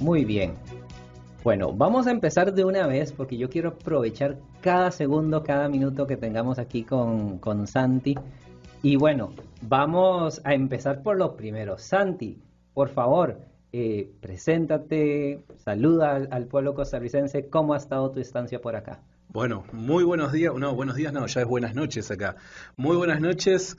Muy bien. Bueno, vamos a empezar de una vez porque yo quiero aprovechar cada segundo, cada minuto que tengamos aquí con Santi. Y bueno, vamos a empezar por lo primero. Santi, por favor, preséntate, saluda al pueblo costarricense. ¿Cómo ha estado tu estancia por acá? Bueno, muy buenos días, no, buenos días no, ya es buenas noches acá. Muy buenas noches,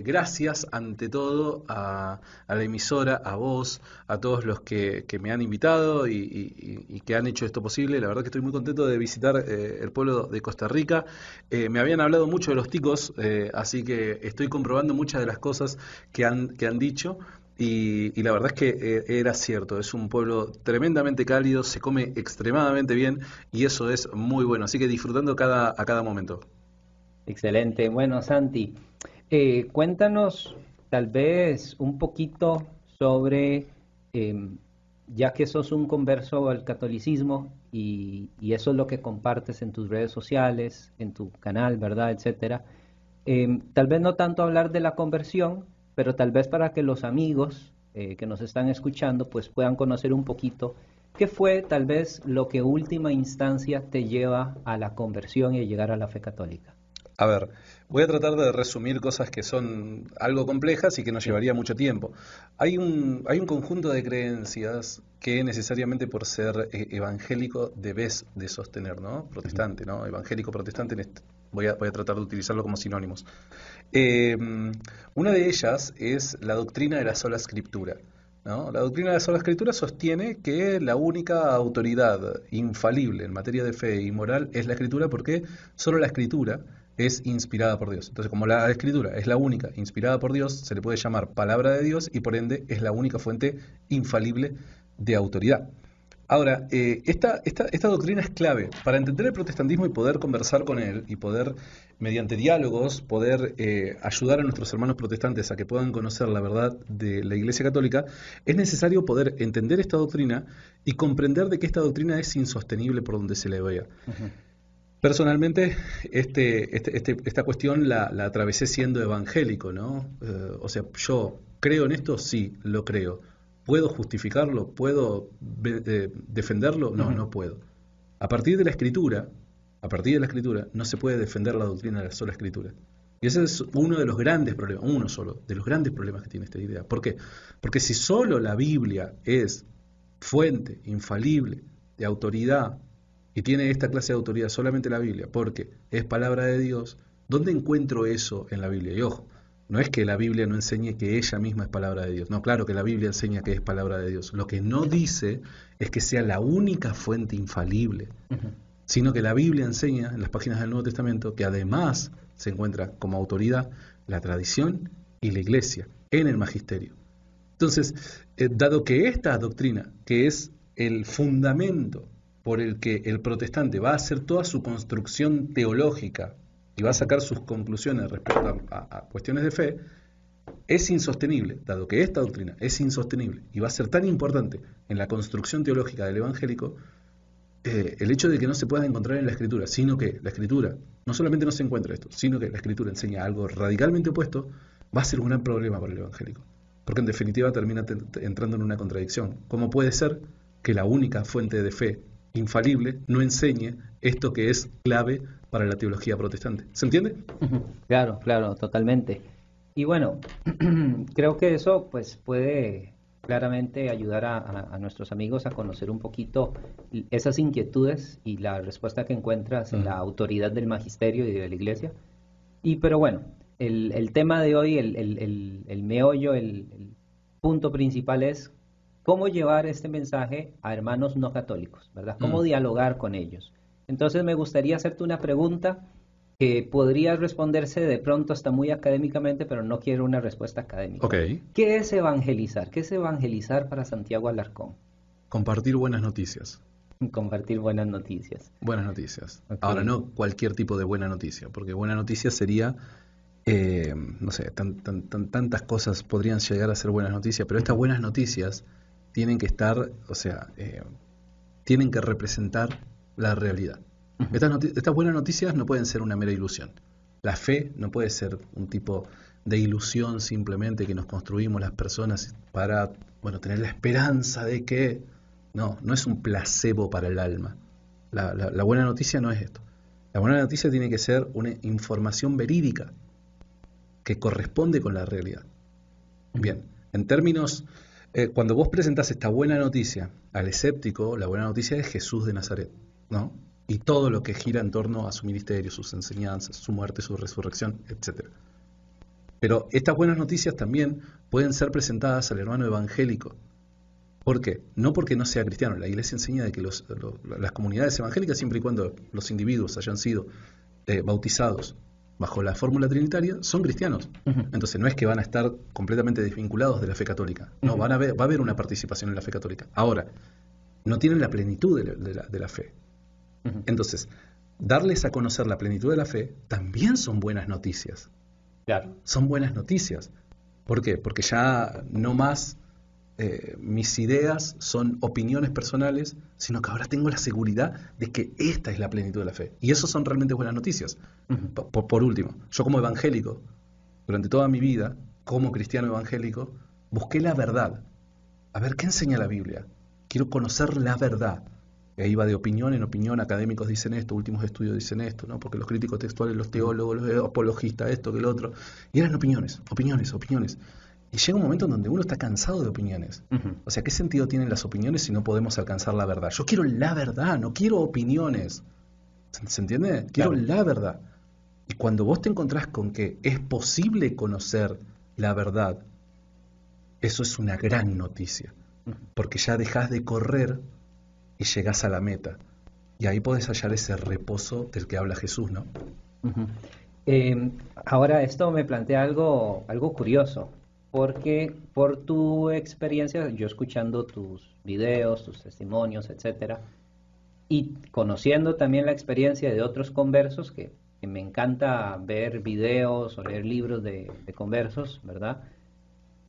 gracias ante todo a la emisora, a vos, a todos los que me han invitado y que han hecho esto posible. La verdad que estoy muy contento de visitar el pueblo de Costa Rica. Me habían hablado mucho de los ticos, así que estoy comprobando muchas de las cosas que han dicho. Y la verdad es que era cierto, es un pueblo tremendamente cálido, se come extremadamente bien y eso es muy bueno, así que disfrutando a cada momento. Excelente. Bueno, Santi, cuéntanos tal vez un poquito sobre, em, ya que sos un converso al catolicismo y eso es lo que compartes en tus redes sociales, en tu canal, ¿verdad? Etcétera. Tal vez no tanto hablar de la conversión, pero tal vez para que los amigos que nos están escuchando pues puedan conocer un poquito qué fue tal vez lo que última instancia te lleva a la conversión y a llegar a la fe católica. A ver, voy a tratar de resumir cosas que son algo complejas y que nos Sí. llevaría mucho tiempo. Hay un conjunto de creencias que necesariamente por ser evangélico debes de sostener, ¿no? Ujú. Protestante, ¿no? Evangélico, protestante, voy a tratar de utilizarlo como sinónimos. Eh, una de ellas es la doctrina de la sola escritura, ¿no? La doctrina de la sola escritura sostiene que la única autoridad infalible en materia de fe y moral es la escritura porque solo la escritura es inspirada por Dios. Entonces, como la escritura es la única inspirada por Dios, se le puede llamar palabra de Dios y por ende es la única fuente infalible de autoridad. Ahora, esta doctrina es clave para entender el protestantismo y poder conversar con él y poder, mediante diálogos, poder ayudar a nuestros hermanos protestantes a que puedan conocer la verdad de la Iglesia Católica. Es necesario poder entender esta doctrina y comprender de que esta doctrina es insostenible por donde se le vea. Ujú. Personalmente, esta cuestión la atravesé siendo evangélico, ¿no? O sea, yo creo en esto, sí, lo creo. ¿Puedo justificarlo? ¿Puedo defenderlo? No, Ujú. no puedo. A partir de la escritura, a partir de la escritura, no se puede defender la doctrina de la sola escritura. Y ese es uno de los grandes problemas, uno solo, de los grandes problemas que tiene esta idea. ¿Por qué? Porque si solo la Biblia es fuente infalible de autoridad y tiene esta clase de autoridad solamente la Biblia, porque es palabra de Dios, ¿dónde encuentro eso en la Biblia? Y ojo, no es que la Biblia no enseñe que ella misma es palabra de Dios. No, claro que la Biblia enseña que es palabra de Dios. Lo que no dice es que sea la única fuente infalible, Ujú. sino que la Biblia enseña en las páginas del Nuevo Testamento que además se encuentra como autoridad la tradición y la iglesia en el magisterio. Entonces, dado que esta doctrina, que es el fundamento por el que el protestante va a hacer toda su construcción teológica y va a Ujú. sacar sus conclusiones respecto a cuestiones de fe, es insostenible, dado que esta doctrina es insostenible y va a ser tan importante en la construcción teológica del evangélico, el hecho de que no se pueda encontrar en la escritura, sino que la escritura no solamente no se encuentra esto, sino que la escritura enseña algo radicalmente opuesto, va a ser un gran problema para el evangélico. Porque en definitiva termina entrando en una contradicción. ¿Cómo puede ser que la única fuente de fe infalible no enseñe esto que es clave para la teología protestante? ¿Se entiende? Ujú. Claro, claro, totalmente. Y bueno, creo que eso pues puede claramente ayudar a nuestros amigos a conocer un poquito esas inquietudes y la respuesta que encuentras en la Ujú. autoridad del magisterio y de la iglesia. Y pero bueno, el tema de hoy, el meollo, el punto principal es cómo llevar este mensaje a hermanos no católicos, ¿verdad? Cómo Mm. dialogar con ellos. Entonces me gustaría hacerte una pregunta que podría responderse de pronto hasta muy académicamente, pero no quiero una respuesta Ok. académica. ¿Qué es evangelizar? ¿Qué es evangelizar para Santiago Alarcón? Compartir buenas noticias. Compartir buenas noticias. Buenas noticias. Ok. Ahora, no cualquier tipo de buena noticia, porque buena noticia sería no sé, tantas cosas podrían llegar a ser buenas noticias, pero estas Ujú. buenas noticias tienen que estar, o sea, tienen que representar la realidad. Ujú. Estas buenas noticias no pueden ser una mera ilusión. La fe no puede ser un tipo de ilusión simplemente que nos construimos las personas para, bueno, tener la esperanza de que... No, no es un placebo para el alma. La buena noticia no es esto. La buena noticia tiene que ser una información verídica que corresponde con la realidad. Bien, en términos, cuando vos presentás esta buena noticia al escéptico, la buena noticia es Jesús de Nazaret, ¿no? Y todo lo que gira en torno a su ministerio, sus enseñanzas, su muerte, su resurrección, etc. Pero estas buenas noticias también pueden ser presentadas al hermano evangélico. ¿Por qué? No porque no sea cristiano. La Iglesia enseña de que las comunidades evangélicas, siempre y cuando los individuos hayan sido bautizados bajo la fórmula trinitaria, son cristianos. Entonces no es que van a estar completamente desvinculados de la fe católica. No, va a haber una participación en la fe católica. Ahora, no tienen la plenitud de la fe. Entonces, darles a conocer la plenitud de la fe también son buenas noticias. Claro. Son buenas noticias. ¿Por qué? Porque ya no más mis ideas son opiniones personales, sino que ahora tengo la seguridad de que esta es la plenitud de la fe. Y eso son realmente buenas noticias. Por último, yo como evangélico, durante toda mi vida, como cristiano evangélico, busqué la verdad. A ver, ¿qué enseña la Biblia? Quiero conocer la verdad. Y ahí va de opinión en opinión, académicos dicen esto, últimos estudios dicen esto, ¿no? Porque los críticos textuales, los teólogos, los apologistas, esto, que lo otro. Y eran opiniones. Y llega un momento en donde uno está cansado de opiniones. O sea, ¿qué sentido tienen las opiniones si no podemos alcanzar la verdad? Yo quiero la verdad, no quiero opiniones. ¿Se entiende? Quiero la verdad. Y cuando vos te encontrás con que es posible conocer la verdad, eso es una gran noticia. Porque ya dejás de correr y llegás a la meta. Y ahí podés hallar ese reposo del que habla Jesús, ¿no? Ahora, esto me plantea algo curioso. Porque por tu experiencia, yo escuchando tus videos, tus testimonios, etcétera, y conociendo también la experiencia de otros conversos, que me encanta ver videos o leer libros de conversos, ¿verdad?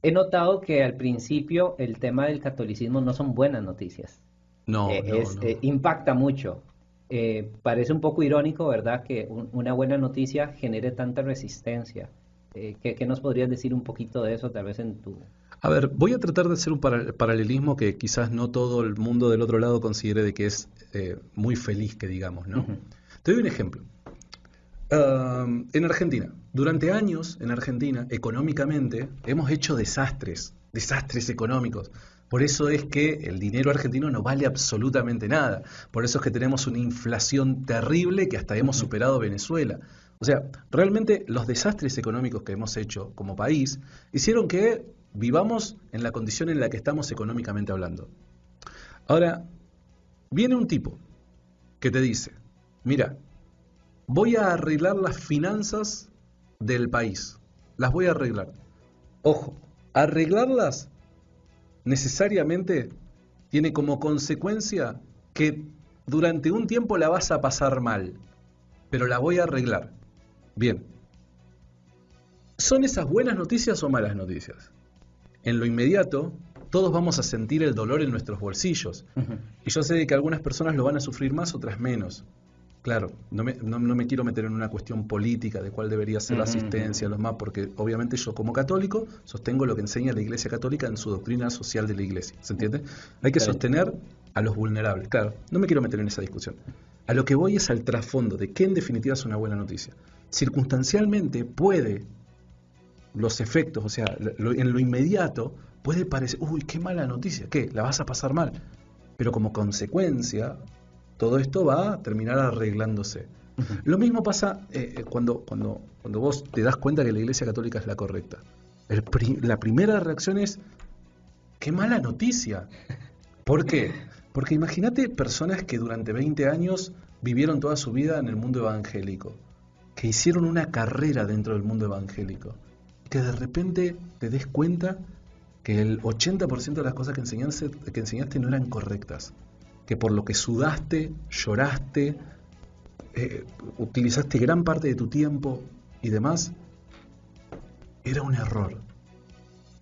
He notado que al principio el tema del catolicismo no son buenas noticias. No. Impacta mucho. Parece un poco irónico, ¿verdad?, que una buena noticia genere tanta resistencia. ¿Qué nos podrías decir un poquito de eso, tal vez en tu... A ver, voy a tratar de hacer un paralelismo que quizás no todo el mundo del otro lado considere de que es muy feliz, que digamos, ¿no? Te doy un ejemplo. En Argentina, durante años en Argentina, económicamente, hemos hecho desastres económicos. Por eso es que el dinero argentino no vale absolutamente nada. Por eso es que tenemos una inflación terrible que hasta hemos superado Venezuela. O sea, realmente los desastres económicos que hemos hecho como país hicieron que vivamos en la condición en la que estamos económicamente hablando. Ahora, viene un tipo que te dice, mira, voy a arreglar las finanzas del país, las voy a arreglar. Ojo, arreglarlas necesariamente tiene como consecuencia que durante un tiempo la vas a pasar mal, pero la voy a arreglar. Bien, ¿son esas buenas noticias o malas noticias? En lo inmediato, todos vamos a sentir el dolor en nuestros bolsillos. Y yo sé que algunas personas lo van a sufrir más, otras menos. Claro, no me quiero meter en una cuestión política de cuál debería ser la asistencia, los más, porque obviamente yo como católico sostengo lo que enseña la Iglesia Católica en su doctrina social de la Iglesia. ¿Se entiende? Hay que sostener a los vulnerables. Claro, no me quiero meter en esa discusión. A lo que voy es al trasfondo de qué en definitiva es una buena noticia. Circunstancialmente puede los efectos, o sea, en lo inmediato puede parecer, uy, qué mala noticia, ¿qué? La vas a pasar mal. Pero como consecuencia, todo esto va a terminar arreglándose. Lo mismo pasa cuando vos te das cuenta que la Iglesia Católica es la correcta. La primera reacción es, qué mala noticia. ¿Por qué? Porque imagínate personas que durante 20 años vivieron toda su vida en el mundo evangélico, que hicieron una carrera dentro del mundo evangélico, que de repente te des cuenta que el 80% de las cosas que enseñaste no eran correctas, que por lo que sudaste, lloraste, utilizaste gran parte de tu tiempo y demás, era un error.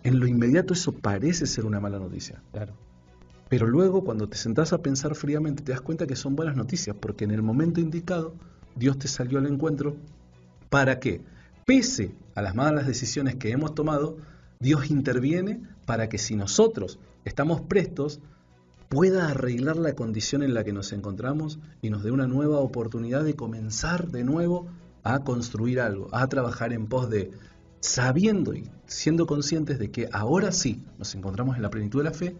En lo inmediato eso parece ser una mala noticia. Claro. Pero luego cuando te sentás a pensar fríamente te das cuenta que son buenas noticias, porque en el momento indicado Dios te salió al encuentro para que, pese a las malas decisiones que hemos tomado, Dios interviene para que si nosotros estamos prestos, pueda arreglar la condición en la que nos encontramos y nos dé una nueva oportunidad de comenzar de nuevo a construir algo, a trabajar en pos de, sabiendo y siendo conscientes de que ahora sí nos encontramos en la plenitud de la fe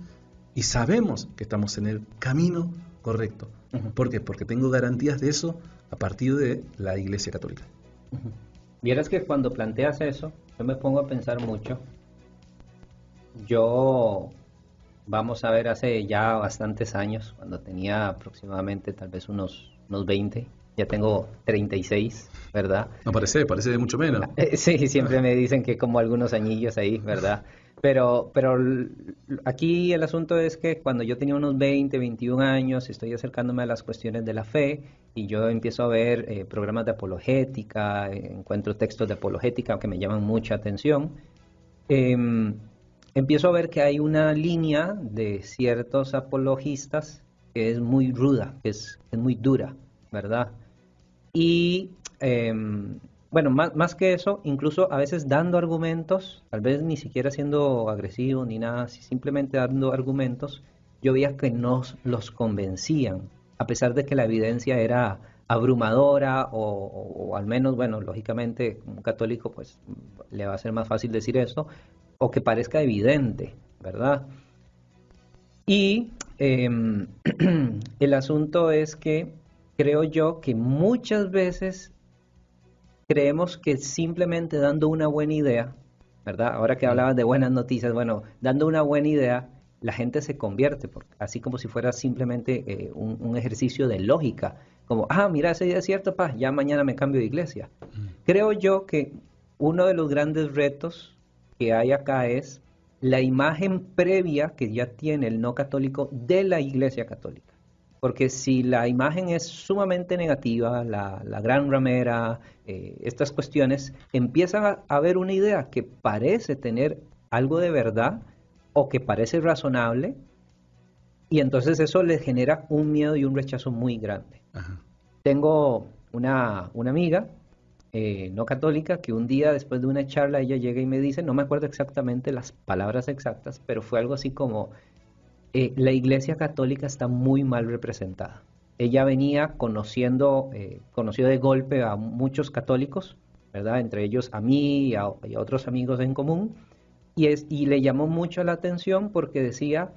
y sabemos que estamos en el camino correcto. ¿Por qué? Porque tengo garantías de eso a partir de la Iglesia Católica. Vieras que cuando planteas eso, yo me pongo a pensar mucho. Yo, vamos a ver, hace ya bastantes años, cuando tenía aproximadamente tal vez unos 20, ya tengo 36, ¿verdad? No parece de mucho menos. Sí, siempre me dicen que como algunos añillos ahí, ¿verdad? Pero aquí el asunto es que cuando yo tenía unos 20, 21 años, estoy acercándome a las cuestiones de la fe y yo empiezo a ver programas de apologética, encuentro textos de apologética que me llaman mucha atención. Empiezo a ver que hay una línea de ciertos apologistas que es muy ruda, que es muy dura, ¿verdad? Y bueno, más que eso, incluso a veces dando argumentos, tal vez ni siquiera siendo agresivo ni nada, simplemente dando argumentos, yo veía que no los convencían, a pesar de que la evidencia era abrumadora o al menos, bueno, lógicamente, como un católico, pues le va a ser más fácil decir esto, o que parezca evidente, ¿verdad? Y el asunto es que creo yo que muchas veces creemos que simplemente dando una buena idea, ¿verdad? Ahora que hablabas de buenas noticias, bueno, dando una buena idea, la gente se convierte, así como si fuera simplemente un ejercicio de lógica, como, mira, esa idea es cierta, ya mañana me cambio de iglesia. Creo yo que uno de los grandes retos que hay acá es la imagen previa que ya tiene el no católico de la iglesia católica. Porque si la imagen es sumamente negativa, la gran ramera, estas cuestiones, empiezan a ver una idea que parece tener algo de verdad o que parece razonable, y entonces eso les genera un miedo y un rechazo muy grande. Ajá. Tengo una amiga no católica que un día después de una charla ella llega y me dice, no me acuerdo exactamente las palabras exactas, pero fue algo así como la Iglesia Católica está muy mal representada. Ella venía conoció de golpe a muchos católicos, ¿verdad? Entre ellos a mí y a otros amigos en común, y le llamó mucho la atención porque decía,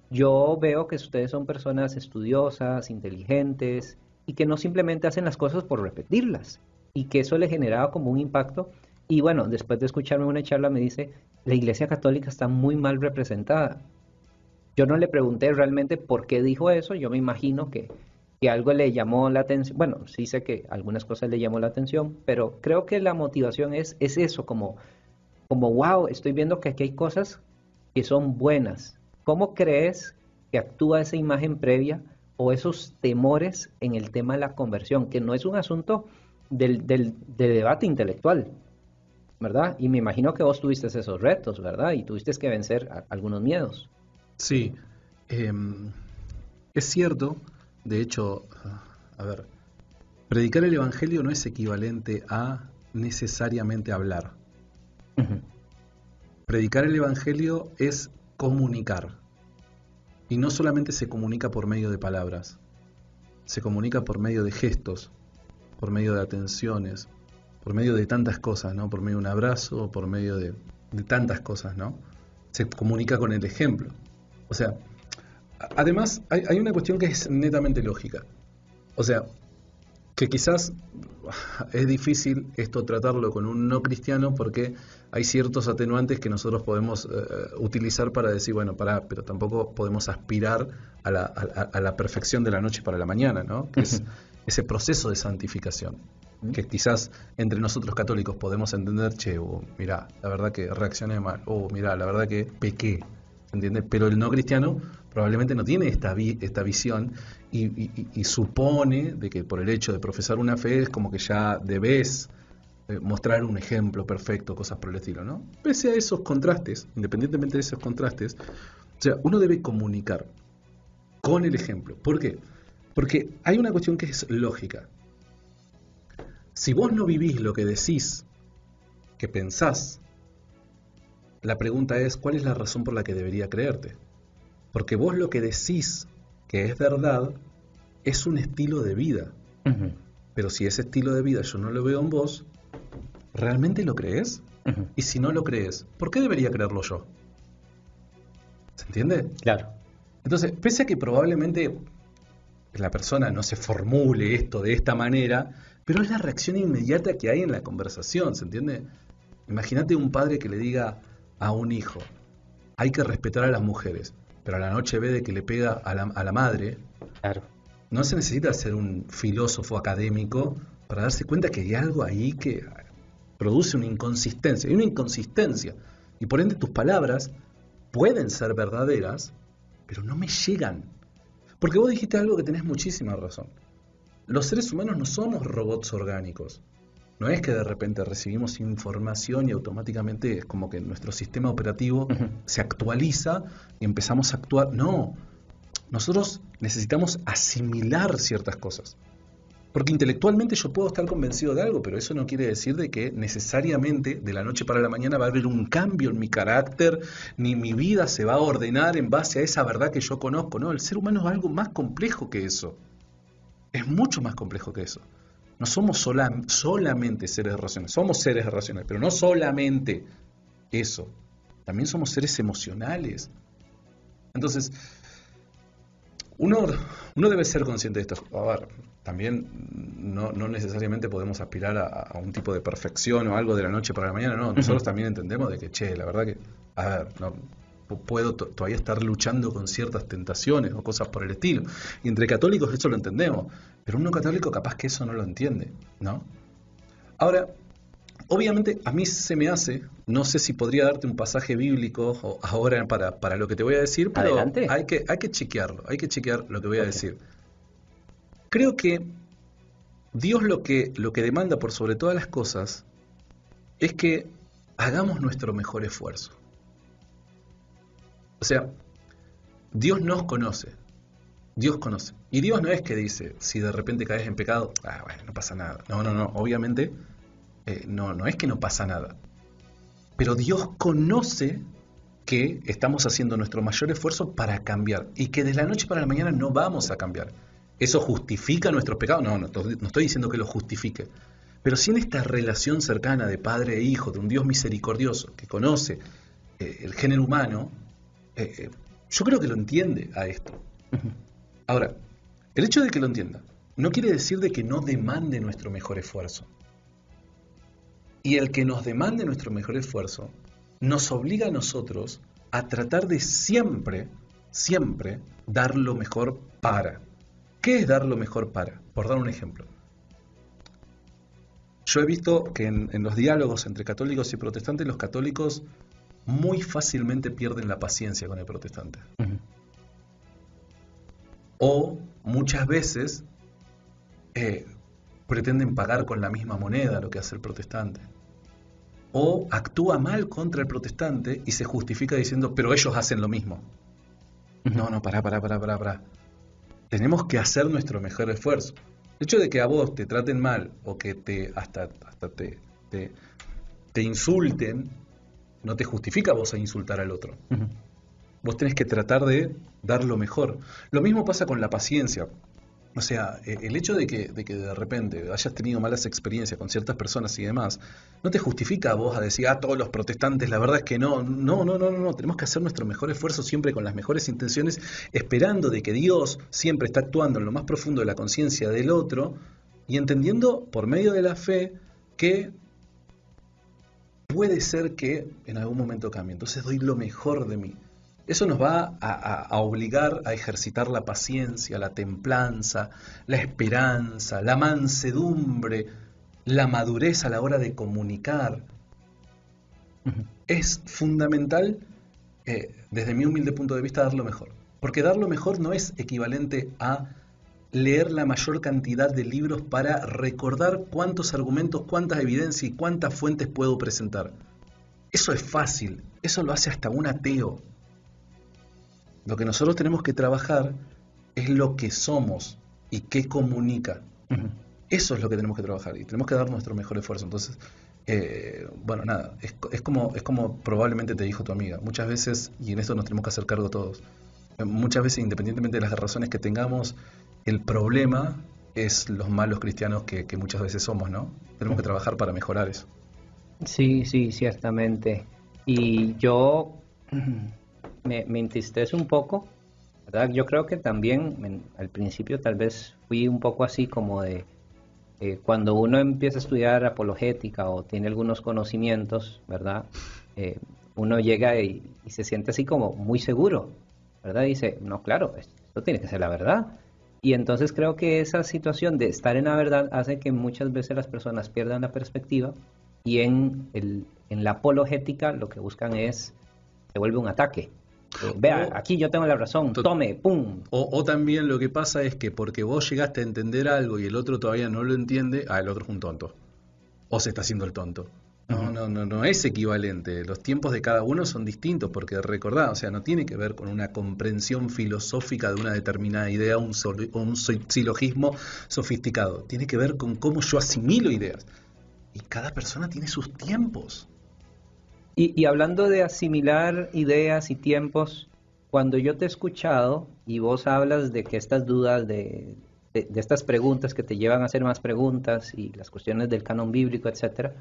yo veo que ustedes son personas estudiosas, inteligentes, y que no simplemente hacen las cosas por repetirlas, y que eso le generaba como un impacto. Y bueno, después de escucharme una charla me dice, la Iglesia Católica está muy mal representada. Yo no le pregunté realmente por qué dijo eso, yo me imagino que algo le llamó la atención, bueno, sí sé que algunas cosas le llamó la atención, pero creo que la motivación es eso, como wow, estoy viendo que aquí hay cosas que son buenas. ¿Cómo crees que actúa esa imagen previa o esos temores en el tema de la conversión? Que no es un asunto de debate intelectual, ¿verdad? Y me imagino que vos tuviste esos retos, ¿verdad? Y tuviste que vencer algunos miedos. Sí, es cierto, de hecho, a ver, predicar el Evangelio no es equivalente a necesariamente hablar. Uh-huh. Predicar el Evangelio es comunicar. Y no solamente se comunica por medio de palabras, se comunica por medio de gestos, por medio de atenciones, por medio de tantas cosas, ¿no? Por medio de un abrazo, por medio de tantas cosas, ¿no? Se comunica con el ejemplo. O sea, además hay una cuestión que es netamente lógica. O sea, que quizás es difícil esto tratarlo con un no cristiano porque hay ciertos atenuantes que nosotros podemos utilizar para decir, bueno, pero tampoco podemos aspirar a la perfección de la noche para la mañana, ¿no? Que es ese proceso de santificación. Que quizás entre nosotros católicos podemos entender, mirá, la verdad que reaccioné mal, mirá, la verdad que pequé, ¿entiendes? Pero el no cristiano probablemente no tiene esta visión y supone de que por el hecho de profesar una fe es como que ya debes mostrar un ejemplo perfecto, cosas por el estilo, ¿no? Pese a esos contrastes, independientemente de esos contrastes, o sea, uno debe comunicar con el ejemplo. ¿Por qué? Porque hay una cuestión que es lógica. Si vos no vivís lo que decís, que pensás, la pregunta es, ¿cuál es la razón por la que debería creerte? Porque vos lo que decís que es verdad es un estilo de vida. Ujú, Pero si ese estilo de vida yo no lo veo en vos, ¿realmente lo crees? ujú. Y si no lo crees, ¿por qué debería creerlo yo? ¿Se entiende? Claro. Entonces, pese a que probablemente la persona no se formule esto de esta manera, pero es la reacción inmediata que hay en la conversación, ¿se entiende? Imagínate un padre que le diga a un hijo, hay que respetar a las mujeres, pero a la noche ve de que le pega a la madre. Claro. No se necesita ser un filósofo académico para darse cuenta que hay algo ahí que produce una inconsistencia. Hay una inconsistencia. Y por ende tus palabras pueden ser verdaderas, pero no me llegan. Porque vos dijiste algo que tenés muchísima razón. Los seres humanos no somos robots orgánicos. No es que de repente recibimos información y automáticamente es como que nuestro sistema operativo Ujú. se actualiza y empezamos a actuar. No, nosotros necesitamos asimilar ciertas cosas. Porque intelectualmente yo puedo estar convencido de algo, pero eso no quiere decir de que necesariamente de la noche para la mañana va a haber un cambio en mi carácter, ni mi vida se va a ordenar en base a esa verdad que yo conozco. No, el ser humano es algo más complejo que eso. Es mucho más complejo que eso. No somos solamente seres racionales, somos seres racionales, pero no solamente eso. También somos seres emocionales. Entonces, uno, uno debe ser consciente de esto. A ver, también no necesariamente podemos aspirar a un tipo de perfección o algo de la noche para la mañana, no. Nosotros Ujú. también entendemos de que, che, la verdad que, a ver, no puedo todavía estar luchando con ciertas tentaciones o cosas por el estilo. Y entre católicos eso lo entendemos, pero uno católico capaz que eso no lo entiende, ¿no? Ahora, obviamente a mí se me hace, no sé si podría darte un pasaje bíblico ahora para lo que te voy a decir, pero Adelante. hay que chequearlo, hay que chequear lo que voy a Ok. decir. Creo que Dios lo que demanda por sobre todas las cosas es que hagamos nuestro mejor esfuerzo. O sea, Dios nos conoce, Dios conoce. Y Dios no es que dice, si de repente caes en pecado, bueno, no pasa nada. No, no, no, obviamente no es que no pasa nada. Pero Dios conoce que estamos haciendo nuestro mayor esfuerzo para cambiar y que de la noche para la mañana no vamos a cambiar. ¿Eso justifica nuestros pecados? No estoy diciendo que lo justifique. Pero sí en esta relación cercana de padre e hijo, de un Dios misericordioso que conoce el género humano, yo creo que lo entiende a esto. Ujú. Ahora, el hecho de que lo entienda no quiere decir de que no demande nuestro mejor esfuerzo. Y el que nos demande nuestro mejor esfuerzo nos obliga a nosotros a tratar de siempre, siempre dar lo mejor para. ¿Qué es dar lo mejor para? Por dar un ejemplo. Yo he visto que en los diálogos entre católicos y protestantes, los católicos muy fácilmente pierden la paciencia con el protestante. Ujú. O muchas veces pretenden pagar con la misma moneda lo que hace el protestante. O actúa mal contra el protestante y se justifica diciendo, pero ellos hacen lo mismo. Ujú. No, pará. Tenemos que hacer nuestro mejor esfuerzo. El hecho de que a vos te traten mal o que hasta te insulten, no te justifica a vos a insultar al otro. Ujú. Vos tenés que tratar de dar lo mejor. Lo mismo pasa con la paciencia. O sea, el hecho de que de repente hayas tenido malas experiencias con ciertas personas y demás, no te justifica a vos a decir, todos los protestantes, la verdad es que no. No. Tenemos que hacer nuestro mejor esfuerzo siempre con las mejores intenciones, esperando de que Dios siempre está actuando en lo más profundo de la conciencia del otro y entendiendo por medio de la fe que puede ser que en algún momento cambie. Entonces doy lo mejor de mí. Eso nos va a obligar a ejercitar la paciencia, la templanza, la esperanza, la mansedumbre, la madurez a la hora de comunicar. Ujú. Es fundamental, desde mi humilde punto de vista, dar lo mejor. Porque dar lo mejor no es equivalente a leer la mayor cantidad de libros para recordar cuántos argumentos, cuántas evidencias y cuántas fuentes puedo presentar. Eso es fácil, eso lo hace hasta un ateo. Lo que nosotros tenemos que trabajar es lo que somos y qué comunica. Ujú. Eso es lo que tenemos que trabajar y tenemos que dar nuestro mejor esfuerzo. Entonces, bueno, nada, es como probablemente te dijo tu amiga. Muchas veces, y en esto nos tenemos que hacer cargo todos, Muchas veces, independientemente de las razones que tengamos, el problema es los malos cristianos que muchas veces somos, ¿no? Tenemos que trabajar para mejorar eso. Sí, sí, ciertamente. Y yo me entristece un poco, ¿verdad? Yo creo que también al principio tal vez fui un poco así como de cuando uno empieza a estudiar apologética o tiene algunos conocimientos, ¿verdad? Uno llega y se siente así como muy seguro, ¿verdad? Dice, no, claro, esto tiene que ser la verdad. Y entonces creo que esa situación de estar en la verdad hace que muchas veces las personas pierdan la perspectiva y en la apologética lo que buscan es, se vuelve un ataque. Vea, O, aquí yo tengo la razón, to- tome, pum. o también lo que pasa es que porque vos llegaste a entender algo y el otro todavía no lo entiende, el otro es un tonto. O se está haciendo el tonto. Ujú. No es equivalente. Los tiempos de cada uno son distintos, porque recordá, o sea, no tiene que ver con una comprensión filosófica de una determinada idea, un silogismo sofisticado. Tiene que ver con cómo yo asimilo ideas. Y cada persona tiene sus tiempos. Y hablando de asimilar ideas y tiempos, cuando yo te he escuchado y vos hablas de que estas dudas, de estas preguntas que te llevan a hacer más preguntas y las cuestiones del canon bíblico, etcétera,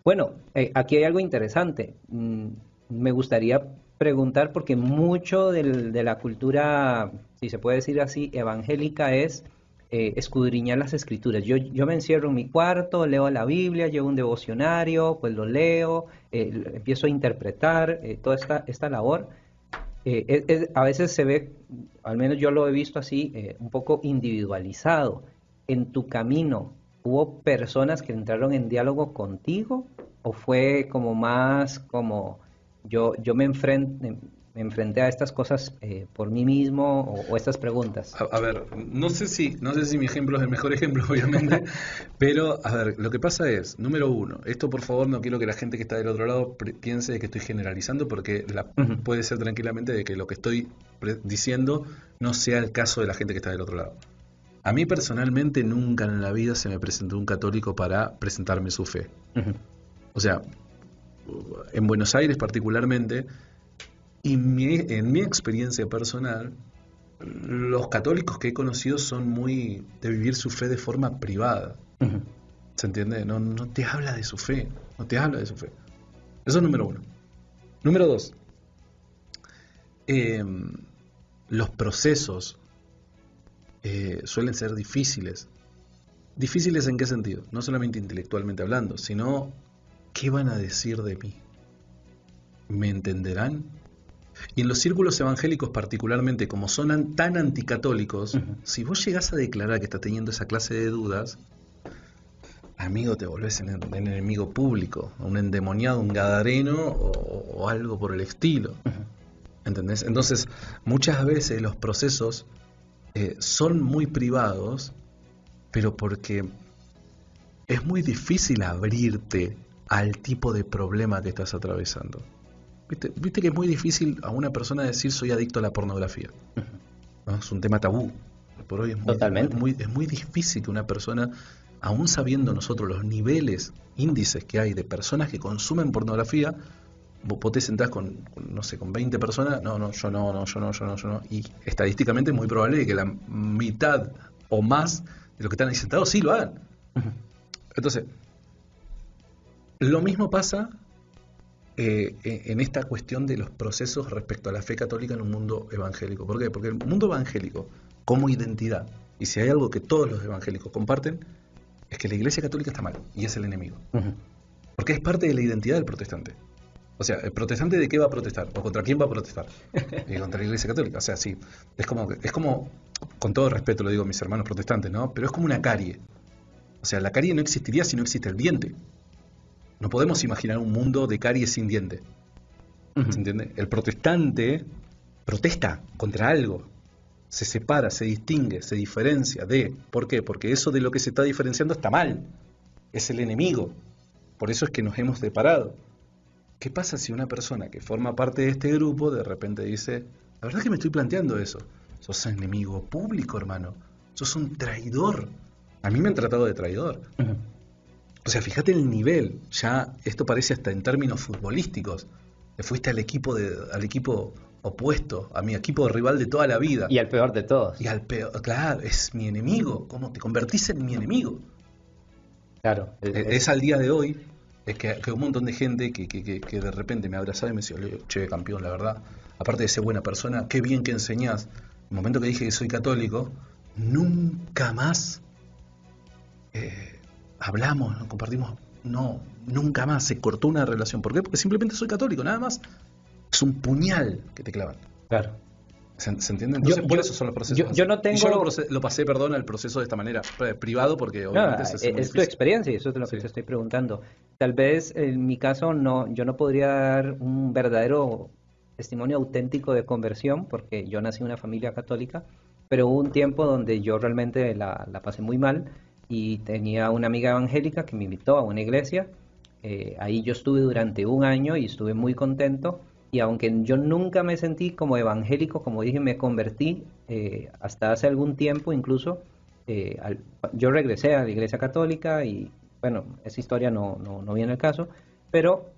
bueno, aquí hay algo interesante. Me gustaría preguntar porque mucho de la cultura, si se puede decir así, evangélica es escudriñar las escrituras. Yo me encierro en mi cuarto, leo la Biblia, llevo un devocionario, pues lo leo, empiezo a interpretar toda esta labor. A veces se ve, al menos yo lo he visto así, un poco individualizado. En tu camino, ¿hubo personas que entraron en diálogo contigo? ¿O fue como más como yo me enfrenté a estas cosas por mí mismo o estas preguntas? A ver, no sé si mi ejemplo es el mejor ejemplo, obviamente, pero a ver, lo que pasa es, número uno, esto por favor no quiero que la gente que está del otro lado piense que estoy generalizando, porque Ujú, puede ser tranquilamente de que lo que estoy diciendo no sea el caso de la gente que está del otro lado. A mí personalmente nunca en la vida se me presentó un católico para presentarme su fe. ujú, O sea, en Buenos Aires particularmente, y en mi experiencia personal, los católicos que he conocido son muy de vivir su fe de forma privada. ujú, ¿Se entiende? No te habla de su fe. No te habla de su fe. Eso es número uno. Número dos, eh, los procesos suelen ser difíciles. ¿Difíciles en qué sentido? No solamente intelectualmente hablando, sino ¿qué van a decir de mí? ¿Me entenderán? Y en los círculos evangélicos particularmente, como son tan anticatólicos, ujú. si vos llegás a declarar que estás teniendo esa clase de dudas, amigo, te volvés en enemigo público, un endemoniado, un gadareno o algo por el estilo. ¿Entendés? Entonces, muchas veces los procesos son muy privados, pero porque es muy difícil abrirte al tipo de problema que estás atravesando. ¿Viste que es muy difícil a una persona decir soy adicto a la pornografía? ¿No? Es un tema tabú. Por hoy Totalmente. es muy difícil que una persona, aún sabiendo nosotros los niveles, índices que hay de personas que consumen pornografía, vos te sentás no sé, con 20 personas, yo no, y estadísticamente es muy probable que la mitad o más de los que están ahí sentados sí lo hagan. Ujú, Entonces, lo mismo pasa en esta cuestión de los procesos respecto a la fe católica en un mundo evangélico. ¿Por qué? Porque el mundo evangélico, como identidad, y si hay algo que todos los evangélicos comparten, es que la Iglesia Católica está mal y es el enemigo. ujú. Porque es parte de la identidad del protestante. O sea, ¿el protestante de qué va a protestar? ¿O contra quién va a protestar? Contra la Iglesia Católica. O sea, sí, es como, con todo respeto lo digo a mis hermanos protestantes, ¿no? Pero es como una carie. O sea, la carie no existiría si no existe el diente. No podemos imaginar un mundo de caries sin diente. ¿Se Ujú. entiende? El protestante protesta contra algo. Se separa, se distingue, se diferencia de... ¿Por qué? Porque eso de lo que se está diferenciando está mal. Es el enemigo. Por eso es que nos hemos separado. ¿Qué pasa si una persona que forma parte de este grupo de repente dice, la verdad que me estoy planteando eso? Sos enemigo público, hermano. Sos un traidor. A mí me han tratado de traidor. Ujú. O sea, fíjate el nivel. Ya esto parece hasta en términos futbolísticos. Te fuiste al equipo opuesto, a mi equipo rival de toda la vida. Y al peor de todos. Y al peor, claro, es mi enemigo. ¿Cómo te convertís en mi enemigo? Claro. Es al día de hoy, es que un montón de gente que de repente me abrazaba y me decía, che, campeón, la verdad, aparte de ser buena persona, qué bien que enseñás. El momento que dije que soy católico, nunca más hablamos, no compartimos, no, nunca más se cortó una relación. ¿Por qué? Porque simplemente soy católico, nada más. Es un puñal que te clavan. Claro. ¿Se entiende? Entonces, por eso son los procesos. Yo no tengo... Y yo lo pasé, perdón, al proceso de esta manera, privado, porque No, obviamente es muy es tu difícil. experiencia y eso es lo que te estoy preguntando. Tal vez en mi caso yo no podría dar un verdadero testimonio auténtico de conversión porque yo nací en una familia católica, pero hubo un tiempo donde yo realmente la pasé muy mal y tenía una amiga evangélica que me invitó a una iglesia. Ahí yo estuve durante un año y estuve muy contento. Y aunque yo nunca me sentí como evangélico, como dije, me convertí hasta hace algún tiempo incluso. Yo regresé a la iglesia católica y bueno, esa historia no viene al caso, pero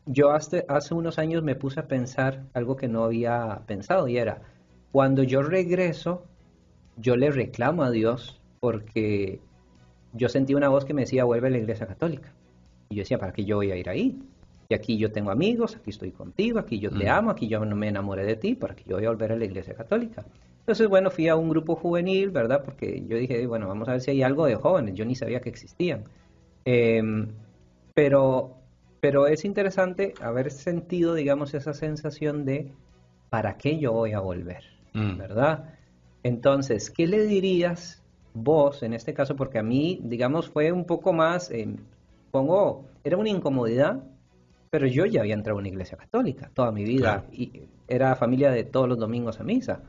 yo hace unos años me puse a pensar algo que no había pensado y era, cuando yo regreso, yo le reclamo a Dios porque yo sentí una voz que me decía, vuelve a la iglesia católica. Y yo decía, ¿para qué yo voy a ir ahí? Y aquí yo tengo amigos, aquí estoy contigo, aquí yo te amo, aquí yo no me enamoré de ti, ¿para qué yo voy a volver a la iglesia católica? Entonces, bueno, fui a un grupo juvenil, ¿verdad? Porque yo dije, bueno, vamos a ver si hay algo de jóvenes, yo ni sabía que existían. Eh, pero, pero es interesante haber sentido, digamos, esa sensación de, ¿para qué yo voy a volver? ¿Verdad? Entonces, ¿qué le dirías vos en este caso? Porque a mí, digamos, fue un poco más, era una incomodidad, pero yo ya había entrado a una iglesia católica toda mi vida. Claro. Y era familia de todos los domingos a misa.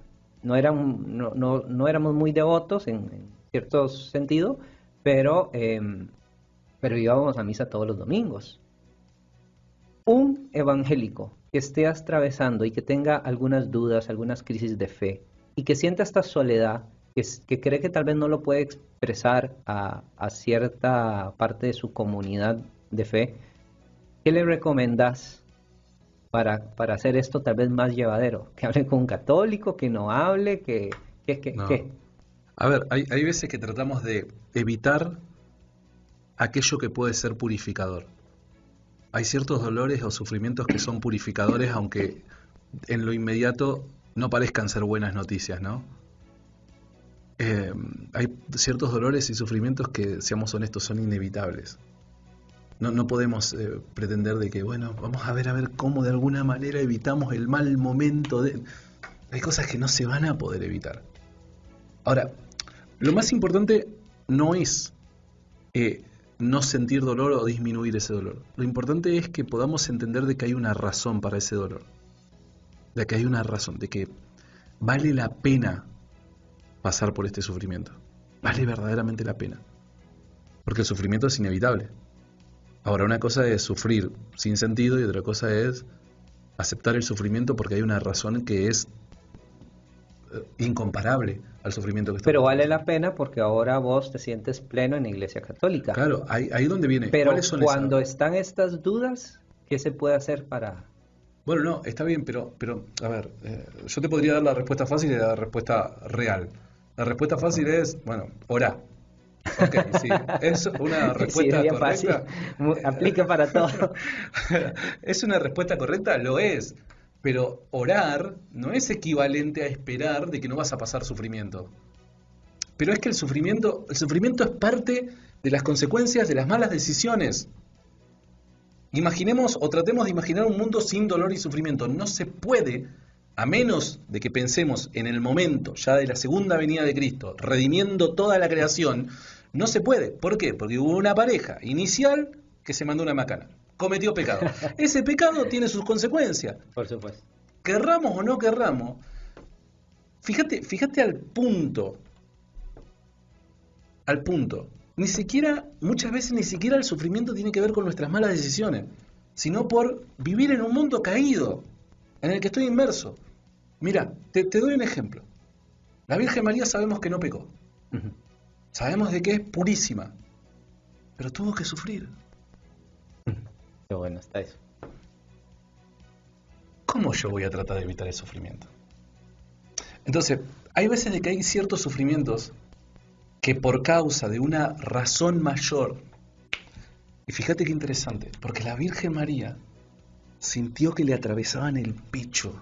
No éramos muy devotos en cierto sentido, pero íbamos a misa todos los domingos. Un evangélico que esté atravesando y que tenga algunas dudas, algunas crisis de fe, y que sienta esta soledad, que cree que tal vez no lo puede expresar a cierta parte de su comunidad de fe, ¿qué le recomendás para hacer esto tal vez más llevadero? ¿Que hable con un católico, que no hable, No. qué? A ver, hay veces que tratamos de evitar aquello que puede ser purificador. Hay ciertos dolores o sufrimientos que son purificadores, aunque en lo inmediato no parezcan ser buenas noticias, ¿no? Hay ciertos dolores y sufrimientos que, seamos honestos, son inevitables. No podemos pretender de que, bueno, vamos a ver cómo de alguna manera evitamos el mal momento. Hay cosas que no se van a poder evitar. Ahora, lo más importante no es no sentir dolor o disminuir ese dolor. Lo importante es que podamos entender de que hay una razón para ese dolor. De que hay una razón, de que vale la pena pasar por este sufrimiento. Vale verdaderamente la pena. Porque el sufrimiento es inevitable. Ahora, una cosa es sufrir sin sentido y otra cosa es aceptar el sufrimiento porque hay una razón que es incomparable al sufrimiento que está Pero pasando. vale la pena porque ahora vos te sientes pleno en la iglesia católica. Claro, ahí donde viene. Pero ¿Cuáles son cuando esas? están estas dudas, ¿qué se puede hacer para...? Bueno, no, está bien, pero a ver, yo te podría dar la respuesta fácil y la respuesta real. La respuesta fácil es, bueno, orá. Ok, sí, es una Sí, respuesta es bien correcta. fácil. Aplica para todo. ¿Es una respuesta correcta? Lo es. Pero orar no es equivalente a esperar de que no vas a pasar sufrimiento. Pero es que el sufrimiento es parte de las consecuencias de las malas decisiones. Imaginemos o tratemos de imaginar un mundo sin dolor y sufrimiento. No se puede, a menos de que pensemos en el momento ya de la segunda venida de Cristo, redimiendo toda la creación. No se puede. ¿Por qué? Porque hubo una pareja inicial que se mandó una macana, cometió pecado. Ese pecado tiene sus consecuencias. Por supuesto. Querramos o no querramos, fíjate al punto. Muchas veces ni siquiera el sufrimiento tiene que ver con nuestras malas decisiones, sino por vivir en un mundo caído, en el que estoy inmerso. Mira, te doy un ejemplo. La Virgen María sabemos que no pecó. Ujú. Sabemos de que es purísima, pero tuvo que sufrir. Qué bueno está eso. ¿cómo yo voy a tratar de evitar el sufrimiento? Entonces, hay veces de que hay ciertos sufrimientos que por causa de una razón mayor, y fíjate qué interesante, porque la Virgen María sintió que le atravesaban el pecho,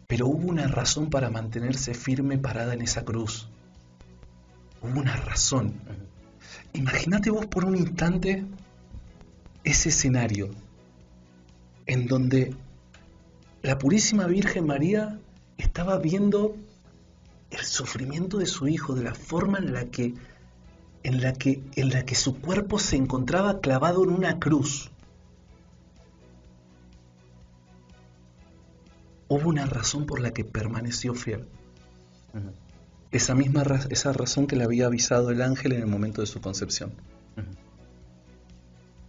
pero hubo una razón para mantenerse firme parada en esa cruz. Hubo una razón. Imagínate vos por un instante ese escenario en donde la Purísima Virgen María estaba viendo el sufrimiento de su hijo, de la forma en la que su cuerpo se encontraba clavado en una cruz. Hubo una razón por la que permaneció fiel. Esa razón que le había avisado el ángel en el momento de su concepción.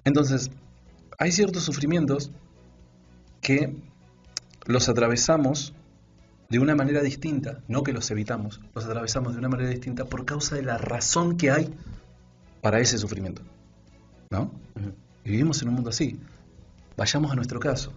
Entonces, hay ciertos sufrimientos que los atravesamos de una manera distinta, no que los evitamos, los atravesamos de una manera distinta por causa de la razón que hay para ese sufrimiento, ¿no? Y vivimos en un mundo así. Vayamos a nuestro caso.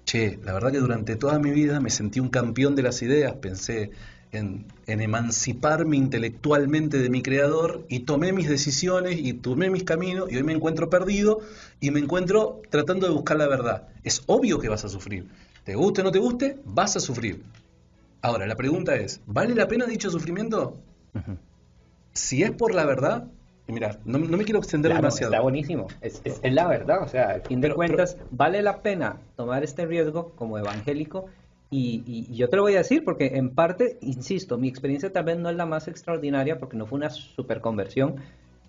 Che, la verdad que durante toda mi vida me sentí un campeón de las ideas, pensé en emanciparme intelectualmente de mi creador y tomé mis decisiones y tomé mis caminos y hoy me encuentro perdido y me encuentro tratando de buscar la verdad. Es obvio que vas a sufrir. Te guste o no te guste, vas a sufrir. Ahora, la pregunta es, ¿vale la pena dicho sufrimiento? Si es por la verdad, y mira, no me quiero extender demasiado. Está buenísimo, es la verdad, o sea, al fin de cuentas, vale la pena tomar este riesgo como evangélico y yo te lo voy a decir porque en parte, insisto, mi experiencia tal vez no es la más extraordinaria porque no fue una super conversión,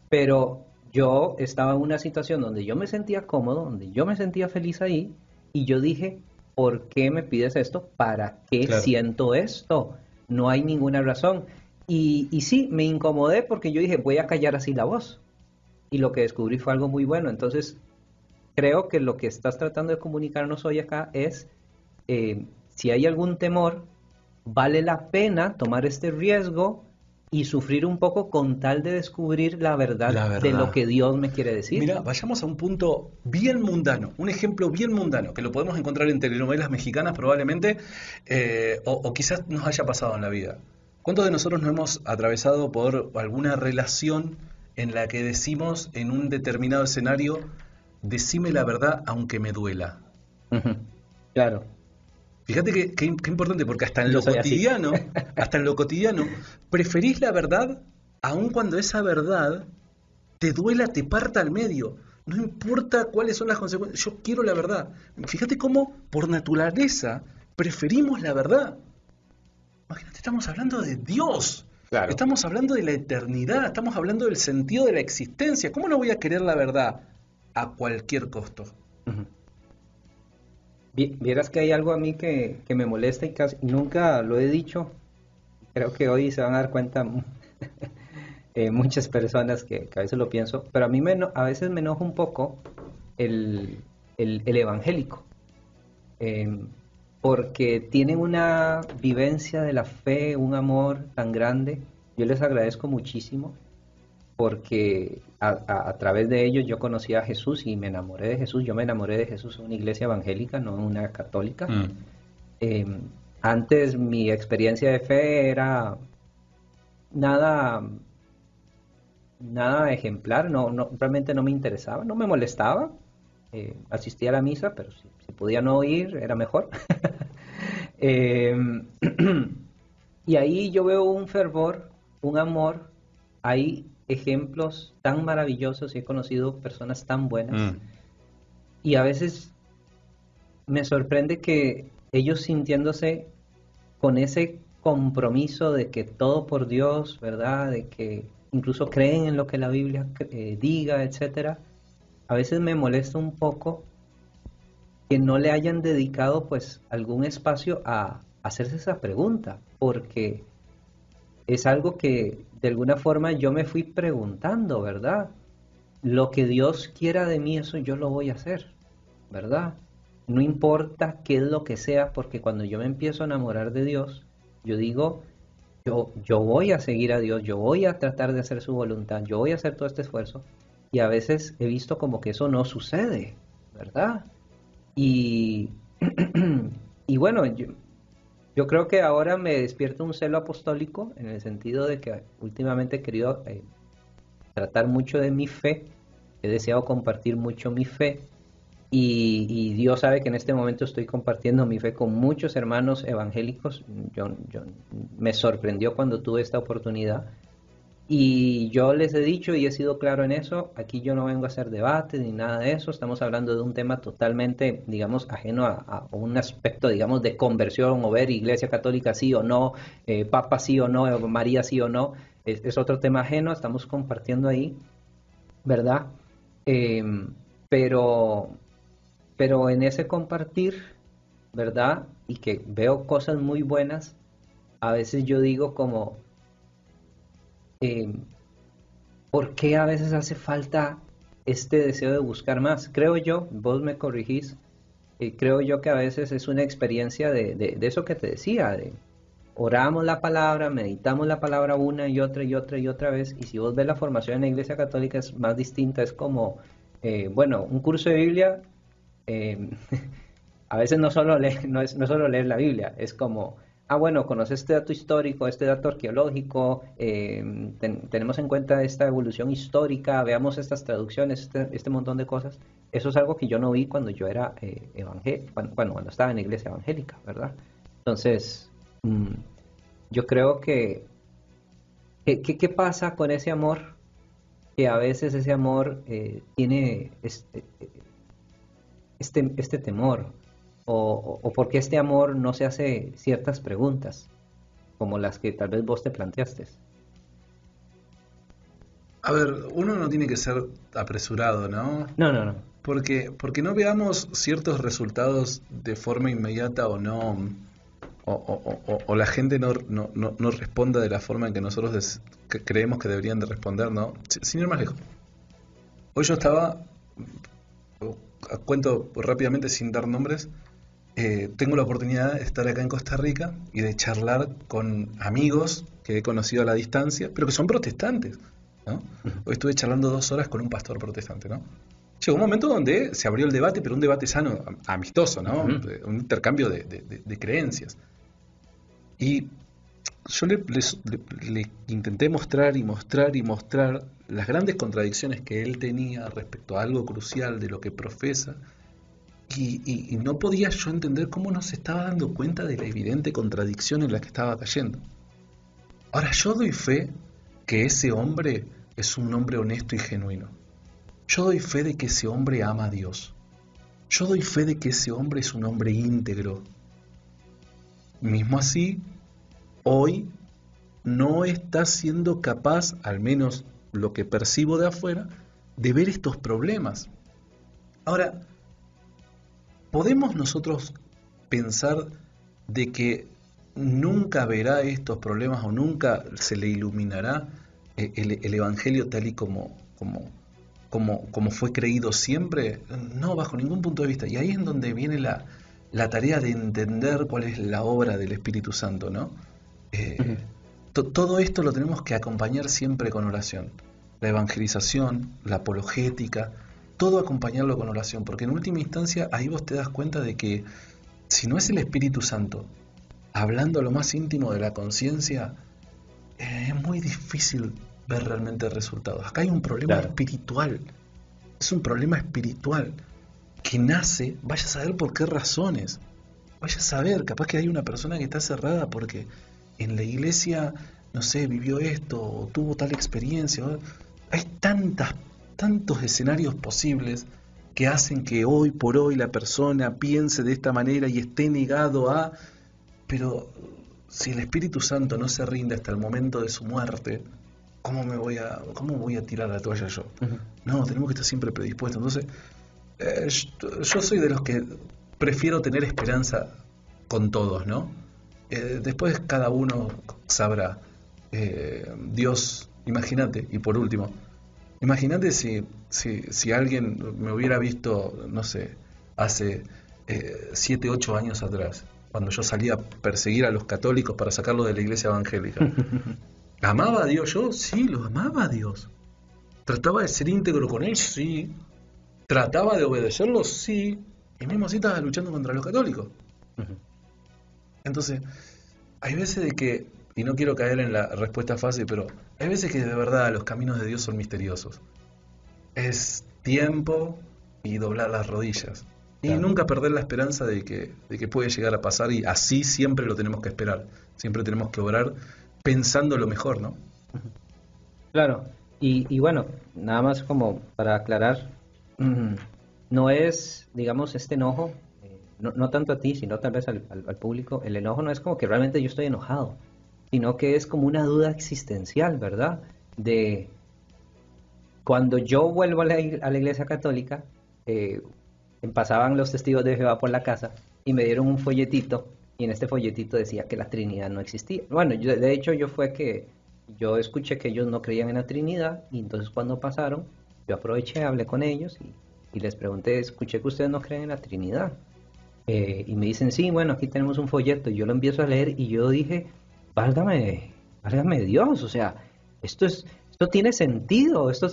pero yo estaba en una situación donde yo me sentía cómodo, donde yo me sentía feliz ahí y yo dije, ¿por qué me pides esto? ¿Para qué siento esto? No hay ninguna razón. Y sí, me incomodé porque yo dije, voy a callar así la voz. Y lo que descubrí fue algo muy bueno. Entonces, creo que lo que estás tratando de comunicarnos hoy acá es, si hay algún temor, vale la pena tomar este riesgo y sufrir un poco con tal de descubrir la verdad de lo que Dios me quiere decir. Mira, vayamos a un punto bien mundano, un ejemplo bien mundano, que lo podemos encontrar en telenovelas mexicanas probablemente, o quizás nos haya pasado en la vida. ¿Cuántos de nosotros no hemos atravesado por alguna relación en la que decimos en un determinado escenario, decime la verdad aunque me duela? Claro. Fíjate qué importante, porque hasta en lo cotidiano, preferís la verdad aun cuando esa verdad te duela, te parta al medio. No importa cuáles son las consecuencias, yo quiero la verdad. Fíjate cómo por naturaleza preferimos la verdad. Imagínate, estamos hablando de Dios. Claro. Estamos hablando de la eternidad, estamos hablando del sentido de la existencia. ¿Cómo no voy a querer la verdad a cualquier costo? Vieras que hay algo a mí que me molesta y casi nunca lo he dicho. Creo que hoy se van a dar cuenta muchas personas que a veces lo pienso, pero a mí a veces me enoja un poco el evangélico, porque tienen una vivencia de la fe, un amor tan grande. Yo les agradezco muchísimo porque a través de ellos yo conocí a Jesús y me enamoré de Jesús. Yo me enamoré de Jesús en una iglesia evangélica, no en una católica. Antes mi experiencia de fe era nada ejemplar, realmente no me interesaba, no me molestaba. Asistía a la misa, pero si podía no ir era mejor. Y ahí yo veo un fervor, un amor. Hay ejemplos tan maravillosos y he conocido personas tan buenas. Y a veces me sorprende que ellos sintiéndose con ese compromiso de que todo por Dios, ¿verdad? De que incluso creen en lo que la Biblia diga, etcétera. A veces me molesta un poco que no le hayan dedicado pues algún espacio a hacerse esa pregunta, porque es algo que de alguna forma yo me fui preguntando, ¿verdad? Lo que Dios quiera de mí, eso yo lo voy a hacer, ¿verdad? No importa qué es lo que sea, porque cuando yo me empiezo a enamorar de Dios, yo digo, yo voy a seguir a Dios, yo voy a tratar de hacer su voluntad, yo voy a hacer todo este esfuerzo. Y a veces he visto como que eso no sucede, ¿verdad? Y Y bueno, yo creo que ahora me despierta un celo apostólico en el sentido de que últimamente he querido tratar mucho de mi fe, he deseado compartir mucho mi fe y Dios sabe que en este momento estoy compartiendo mi fe con muchos hermanos evangélicos. Me sorprendió cuando tuve esta oportunidad y yo les he dicho y he sido claro en eso, aquí yo no vengo a hacer debate ni nada de eso, estamos hablando de un tema totalmente, digamos, ajeno a un aspecto, digamos, de conversión o ver Iglesia Católica sí o no, Papa sí o no, María sí o no, es otro tema ajeno, estamos compartiendo ahí, ¿verdad? Eh, pero, pero en ese compartir, ¿verdad? Y que veo cosas muy buenas, a veces yo digo como... eh, ¿por qué a veces hace falta este deseo de buscar más? Creo yo, vos me corrigís, creo yo que a veces es una experiencia de eso que te decía, de oramos la palabra, meditamos la palabra una y otra y otra y otra vez, y si vos ves la formación en la Iglesia Católica es más distinta, es como, bueno, un curso de Biblia, eh, a veces no solo no es solo leer la Biblia, es como, ah, bueno, conoces este dato histórico, este dato arqueológico, tenemos en cuenta esta evolución histórica, veamos estas traducciones, este montón de cosas. Eso es algo que yo no vi cuando yo era cuando estaba en la iglesia evangélica, ¿verdad? Entonces, yo creo ¿qué pasa con ese amor? Que a veces ese amor tiene este temor, o por qué este amor no se hace ciertas preguntas, como las que tal vez vos te planteaste. A ver, uno no tiene que ser apresurado, ¿no? No, no, no. Porque no veamos ciertos resultados de forma inmediata o no, o la gente no responda de la forma en que nosotros que creemos que deberían de responder, ¿no? Sin ir más lejos. Hoy yo estaba, cuento rápidamente sin dar nombres, tengo la oportunidad de estar acá en Costa Rica y de charlar con amigos que he conocido a la distancia, pero que son protestantes, ¿no? Hoy estuve charlando 2 horas con un pastor protestante, ¿no? Llegó un momento donde se abrió el debate, pero un debate sano, amistoso, ¿no? Uh-huh. Un intercambio de creencias. Y yo le intenté mostrar y mostrar y mostrar las grandes contradicciones que él tenía respecto a algo crucial de lo que profesa. Y no podía yo entender cómo no se estaba dando cuenta de la evidente contradicción en la que estaba cayendo. Ahora, yo doy fe que ese hombre es un hombre honesto y genuino. Yo doy fe de que ese hombre ama a Dios. Yo doy fe de que ese hombre es un hombre íntegro. Mismo así, hoy no está siendo capaz, al menos lo que percibo de afuera, de ver estos problemas. Ahora, ¿podemos nosotros pensar de que nunca verá estos problemas o nunca se le iluminará el Evangelio tal y como fue creído siempre? No, bajo ningún punto de vista. Y ahí es en donde viene la tarea de entender cuál es la obra del Espíritu Santo, ¿no? Todo esto lo tenemos que acompañar siempre con oración. La evangelización, la apologética, todo acompañarlo con oración, porque en última instancia ahí vos te das cuenta de que si no es el Espíritu Santo hablando a lo más íntimo de la conciencia, es muy difícil ver realmente resultados. Acá hay un problema espiritual, es un problema espiritual que nace, vaya a saber por qué razones, vaya a saber, capaz que hay una persona que está cerrada porque en la iglesia, no sé, vivió esto o tuvo tal experiencia. Hay tantos escenarios posibles que hacen que hoy por hoy la persona piense de esta manera y esté negado a... Pero si el Espíritu Santo no se rinde hasta el momento de su muerte, ¿cómo voy a tirar la toalla yo? Uh-huh. No, tenemos que estar siempre predispuestos. Entonces, yo soy de los que prefiero tener esperanza con todos, ¿no? Después cada uno sabrá. Dios, imagínate, y por último, imagínate si alguien me hubiera visto, no sé, hace 7, 8 años atrás, cuando yo salía a perseguir a los católicos para sacarlos de la iglesia evangélica. ¿Amaba a Dios yo? Sí, lo amaba a Dios. ¿Trataba de ser íntegro con Él? Sí. ¿Trataba de obedecerlo? Sí. y mismo así estaba luchando contra los católicos. Ujú. Entonces, hay veces de que, y no quiero caer en la respuesta fácil, pero hay veces que de verdad los caminos de Dios son misteriosos. Es tiempo y doblar las rodillas. Y Claro. nunca perder la esperanza de que puede llegar a pasar, y así siempre lo tenemos que esperar. Siempre tenemos que orar pensando lo mejor, ¿no? Claro, y bueno, nada más como para aclarar, mm, no es, digamos, este enojo, no tanto a ti, sino tal vez al público, el enojo no es como que realmente yo estoy enojado, sino que es como una duda existencial, ¿verdad? De cuando yo vuelvo a la iglesia católica, eh, pasaban los testigos de Jehová por la casa y me dieron un folletito y en este folletito decía que la Trinidad no existía. Bueno, de hecho yo fue que yo escuché que ellos no creían en la Trinidad y entonces cuando pasaron yo aproveché, hablé con ellos y les pregunté, escuché que ustedes no creen en la Trinidad. Y me dicen, sí, bueno, aquí tenemos un folleto y yo lo empiezo a leer y yo dije, válgame Dios, o sea, esto tiene sentido, esto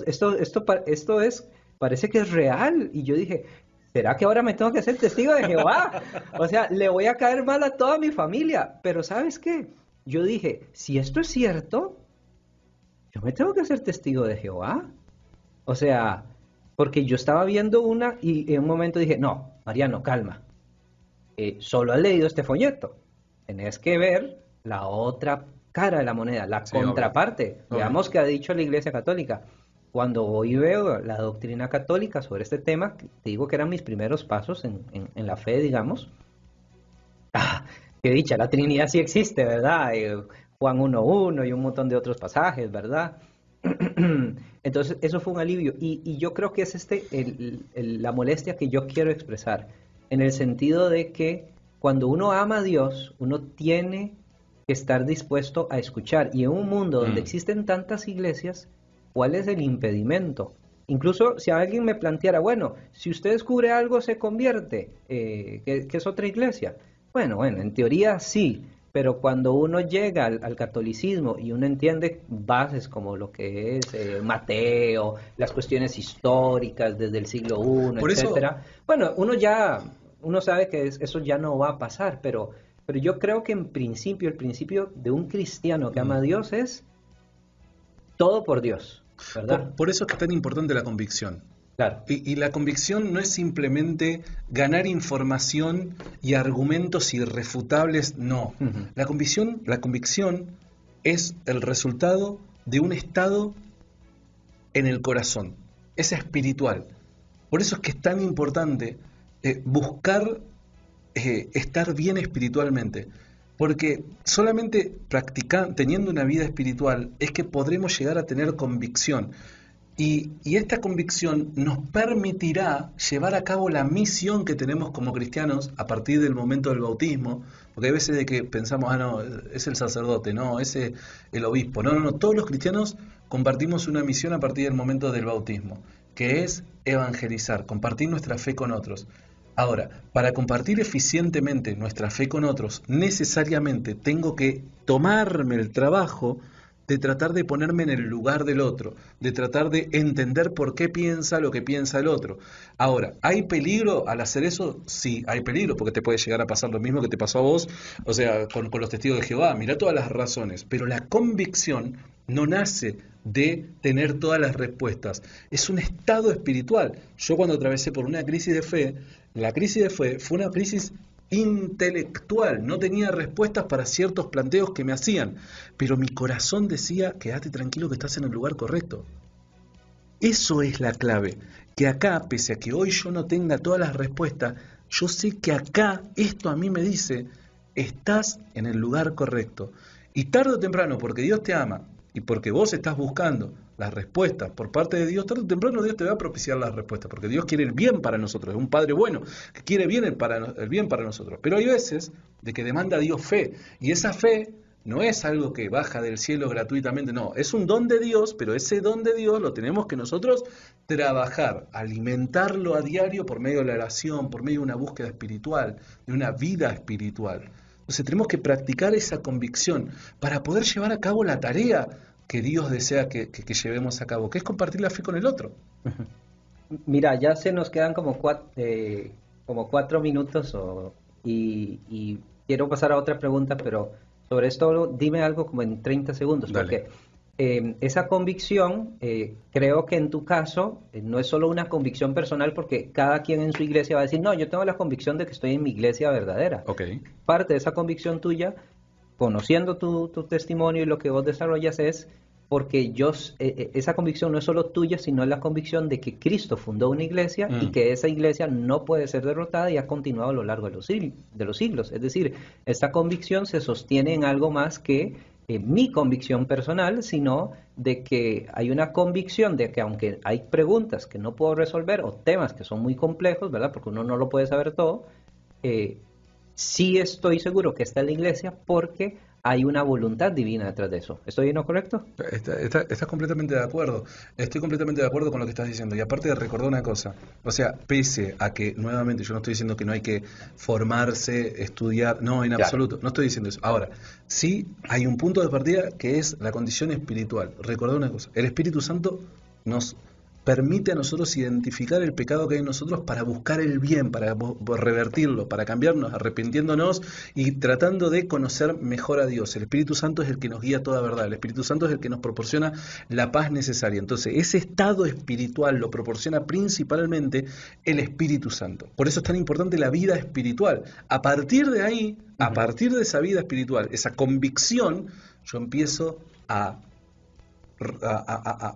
es, parece que es real. Y yo dije, ¿será que ahora me tengo que hacer testigo de Jehová? O sea, le voy a caer mal a toda mi familia. Pero ¿sabes qué? Yo dije, si esto es cierto, yo me tengo que hacer testigo de Jehová. O sea, porque yo estaba viendo una y en un momento dije, no, Mariano, calma. Solo has leído este folleto. Tenés que ver la otra cara de la moneda, la Sí, obvio, contraparte. obvio. Veamos qué ha dicho la Iglesia Católica. Cuando hoy veo la doctrina católica sobre este tema, te digo que eran mis primeros pasos en la fe, digamos. Ah, qué dicha, la Trinidad sí existe, ¿verdad? Juan 1:1 y un montón de otros pasajes, ¿verdad? Entonces, eso fue un alivio. Y yo creo que es la molestia que yo quiero expresar, en el sentido de que cuando uno ama a Dios, uno tiene que estar dispuesto a escuchar. Y en un mundo donde Mm. existen tantas iglesias, ¿cuál es el impedimento? Incluso si alguien me planteara, bueno, si usted descubre algo, se convierte, que es otra iglesia. Bueno, en teoría sí, pero cuando uno llega al catolicismo y uno entiende bases como lo que es Mateo, las cuestiones históricas desde el siglo I, Por eso, etcétera, bueno, uno sabe que eso ya no va a pasar, pero yo creo que en principio, el principio de un cristiano que ama a mm, Dios es todo por Dios, ¿verdad? por eso es que es tan importante la convicción. Claro. Y la convicción no es simplemente ganar información y argumentos irrefutables, no. Ujú. La convicción es el resultado de un estado en el corazón, es espiritual. Por eso es que es tan importante buscar estar bien espiritualmente, porque solamente practicando, teniendo una vida espiritual, es que podremos llegar a tener convicción. Y esta convicción nos permitirá llevar a cabo la misión que tenemos como cristianos a partir del momento del bautismo, porque hay veces de que pensamos, ah, no, es el sacerdote, no, es el obispo. No, no, no, todos los cristianos compartimos una misión a partir del momento del bautismo, que es evangelizar, compartir nuestra fe con otros. Ahora, para compartir eficientemente nuestra fe con otros, necesariamente tengo que tomarme el trabajo de tratar de ponerme en el lugar del otro, de tratar de entender por qué piensa lo que piensa el otro. Ahora, ¿hay peligro al hacer eso? Sí, hay peligro, porque te puede llegar a pasar lo mismo que te pasó a vos, o sea, con los testigos de Jehová. Mirá todas las razones, pero la convicción no nace de tener todas las respuestas, es un estado espiritual. Yo cuando atravesé por una crisis de fe, la crisis de fe fue una crisis intelectual, no tenía respuestas para ciertos planteos que me hacían, pero mi corazón decía, quédate tranquilo que estás en el lugar correcto. Eso es la clave, que acá, pese a que hoy yo no tenga todas las respuestas, yo sé que acá esto a mí me dice, estás en el lugar correcto. Y tarde o temprano, porque Dios te ama y porque vos estás buscando las respuestas por parte de Dios, tarde o temprano Dios te va a propiciar las respuestas, porque Dios quiere el bien para nosotros, es un Padre bueno, que quiere el bien para nosotros. Pero hay veces de que demanda a Dios fe, y esa fe no es algo que baja del cielo gratuitamente, no, es un don de Dios, pero ese don de Dios lo tenemos que nosotros trabajar, alimentarlo a diario por medio de la oración, por medio de una búsqueda espiritual, de una vida espiritual. Entonces tenemos que practicar esa convicción para poder llevar a cabo la tarea que Dios desea que llevemos a cabo, que es compartir la fe con el otro. Mira, ya se nos quedan como como 4 minutos y quiero pasar a otra pregunta, pero sobre esto dime algo como en 30 segundos, Dale. porque esa convicción, creo que en tu caso, no es solo una convicción personal, porque cada quien en su iglesia va a decir, no, yo tengo la convicción de que estoy en mi iglesia verdadera. Ok. Parte de esa convicción tuya, conociendo tu testimonio y lo que vos desarrollas, es porque esa convicción no es solo tuya, sino es la convicción de que Cristo fundó una iglesia y que esa iglesia no puede ser derrotada y ha continuado a lo largo de los siglos. Es decir, esta convicción se sostiene en algo más que mi convicción personal, sino de que hay una convicción de que aunque hay preguntas que no puedo resolver o temas que son muy complejos, ¿verdad? Porque uno no lo puede saber todo, sí estoy seguro que está en la iglesia porque hay una voluntad divina detrás de eso. ¿Estoy en lo correcto? Estás completamente de acuerdo. Estoy completamente de acuerdo con lo que estás diciendo. Y aparte de recordar una cosa, o sea, pese a que, nuevamente, yo no estoy diciendo que no hay que formarse, estudiar, no, en absoluto, no estoy diciendo eso. Ahora, sí hay un punto de partida que es la condición espiritual. Recordar una cosa, el Espíritu Santo nos permite a nosotros identificar el pecado que hay en nosotros para buscar el bien, para revertirlo, para cambiarnos, arrepintiéndonos y tratando de conocer mejor a Dios. El Espíritu Santo es el que nos guía a toda verdad, el Espíritu Santo es el que nos proporciona la paz necesaria. Entonces, ese estado espiritual lo proporciona principalmente el Espíritu Santo. Por eso es tan importante la vida espiritual. A partir de ahí, a partir de esa vida espiritual, esa convicción, yo empiezo a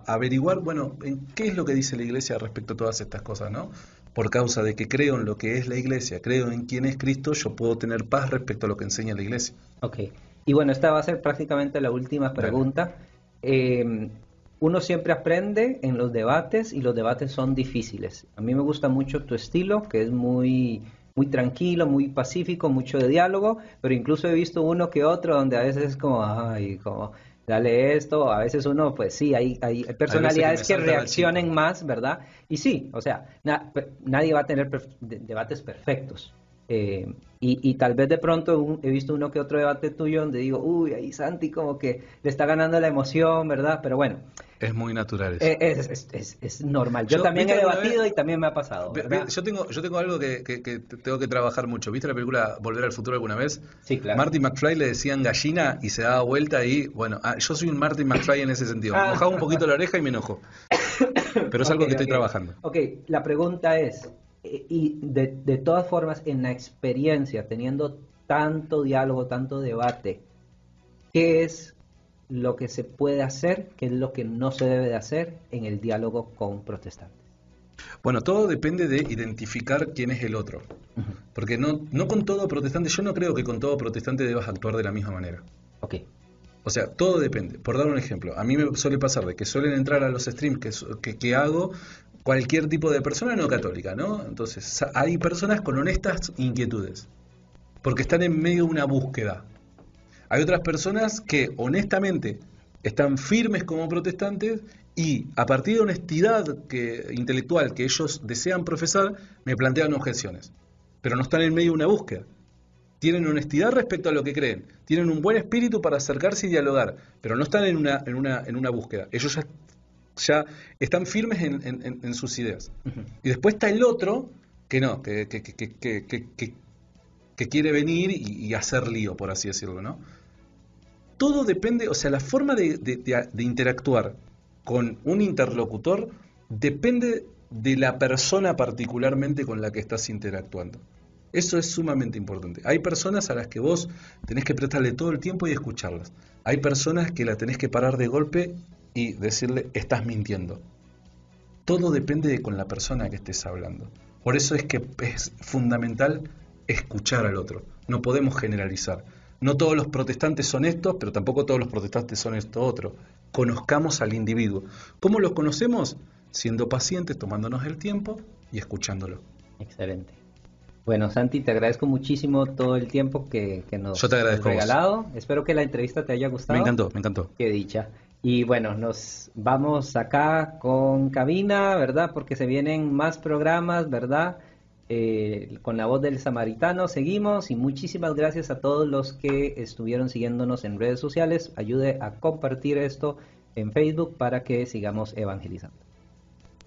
averiguar, bueno, en qué es lo que dice la iglesia respecto a todas estas cosas, ¿no? Por causa de que creo en lo que es la iglesia, creo en quién es Cristo, yo puedo tener paz respecto a lo que enseña la iglesia. Ok. Y bueno, esta va a ser prácticamente la última pregunta. Uno siempre aprende en los debates y los debates son difíciles. A mí me gusta mucho tu estilo, que es muy tranquilo, muy pacífico, mucho de diálogo, pero incluso he visto uno que otro donde a veces es como, ay, como dale esto, a veces uno, pues sí, hay personalidades que reaccionen más, ¿verdad? Y sí, o sea, nadie va a tener debates perfectos. Y tal vez de pronto he visto uno que otro debate tuyo donde digo, uy, ahí Santi como que le está ganando la emoción, ¿verdad? Pero bueno. Es muy natural eso. Es normal. Yo también he debatido y también me ha pasado, ¿verdad? Yo tengo algo que tengo que trabajar mucho. ¿Viste la película Volver al Futuro alguna vez? Sí, claro. Marty McFly le decían gallina y se daba vuelta y, bueno, yo soy un Marty McFly en ese sentido. Me mojaba un poquito la oreja y me enojo. Pero es algo que estoy trabajando. Ok, la pregunta es, y de todas formas, en la experiencia, teniendo tanto diálogo, tanto debate, ¿qué es lo que se puede hacer, qué es lo que no se debe de hacer en el diálogo con protestantes? Bueno, todo depende de identificar quién es el otro. Porque no con todo protestante, yo no creo que con todo protestante debas actuar de la misma manera. Ok. O sea, todo depende. Por dar un ejemplo, a mí me suele pasar de que suelen entrar a los streams que hago cualquier tipo de persona no católica, ¿no? Entonces, hay personas con honestas inquietudes, porque están en medio de una búsqueda. Hay otras personas que honestamente están firmes como protestantes y a partir de honestidad intelectual que ellos desean profesar, me plantean objeciones, pero no están en medio de una búsqueda. Tienen honestidad respecto a lo que creen, tienen un buen espíritu para acercarse y dialogar, pero no están en una búsqueda. Ellos ya están firmes en sus ideas. Y después está el otro que no, que quiere venir y hacer lío, por así decirlo, ¿no? Todo depende, o sea, la forma de interactuar con un interlocutor depende de la persona particularmente con la que estás interactuando. Eso es sumamente importante. Hay personas a las que vos tenés que prestarle todo el tiempo y escucharlas. Hay personas que la tenés que parar de golpe y decirle, estás mintiendo. Todo depende de con la persona que estés hablando. Por eso es que es fundamental escuchar al otro. No podemos generalizar. No todos los protestantes son estos, pero tampoco todos los protestantes son esto otro. Conozcamos al individuo. ¿Cómo los conocemos? Siendo pacientes, tomándonos el tiempo y escuchándolo. Excelente. Bueno, Santi, te agradezco muchísimo todo el tiempo que nos has regalado. Espero que la entrevista te haya gustado. Me encantó. Qué dicha. Y bueno, nos vamos acá con cabina, ¿verdad? Porque se vienen más programas, ¿verdad? Con la voz del samaritano seguimos y muchísimas gracias a todos los que estuvieron siguiéndonos en redes sociales. Ayude a compartir esto en Facebook para que sigamos evangelizando.